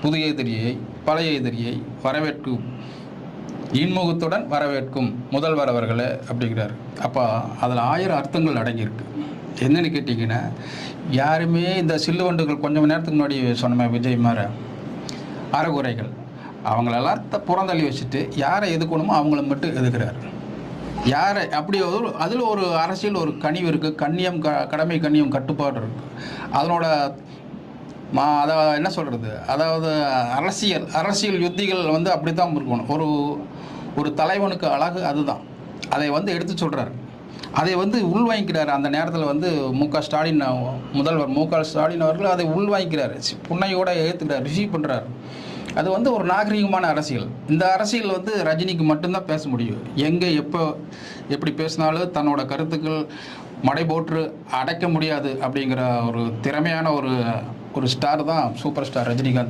புதிய எதிரியை பழைய எதிரியை வரவேற்கும் இன்முகத்துடன் வரவேற்கும் முதல்வர் அவர்களே அப்படிங்கிறார். அப்போ அதில் 1000 அர்த்தங்கள் அடங்கியிருக்கு. என்னென்னு கேட்டிங்கன்னா, யாருமே இந்த சில்லுவண்டுகள் கொஞ்சம் நேரத்துக்கு முன்னாடி சொன்ன விஜய் மாற அறகுறைகள் அவங்களெல்லாம் புறந்தள்ளி வச்சுட்டு யாரை எதுக்கணுமோ அவங்கள மட்டும் எதுக்குறாரு. யாரை அப்படி அதில் ஒரு அரசியல் ஒரு கனிவு இருக்குது, கண்ணியம் கடமை கண்ணியம் கட்டுப்பாடு இருக்குது. அதனோட அதாவது என்ன சொல்கிறது, அதாவது அரசியல் யுத்திகள் அப்படி தான் இருக்கணும். ஒரு தலைவனுக்கு அழகு அதுதான். அதை எடுத்து சொல்கிறார், அதை உள்வாங்கிக்கிறார். அந்த நேரத்தில் ஸ்டாலின் முதல்வர் ஸ்டாலின் அவர்கள் அதை உள்வாங்கிக்கிறார், புன்னையோடு ஏற்றுக்கிறார், ரிசீவ் பண்ணுறார். அது ஒரு நாகரிகமான அரசியல். இந்த அரசியல் ரஜினிக்கு மட்டும்தான் பேச முடியும். எங்கே எப்போ எப்படி பேசினாலும் தன்னோட கருத்துக்கள் மடை போற்று அடைக்க முடியாது அப்படிங்கிற ஒரு திறமையான ஒரு ஸ்டார் தான் சூப்பர் ஸ்டார் ரஜினிகாந்த்.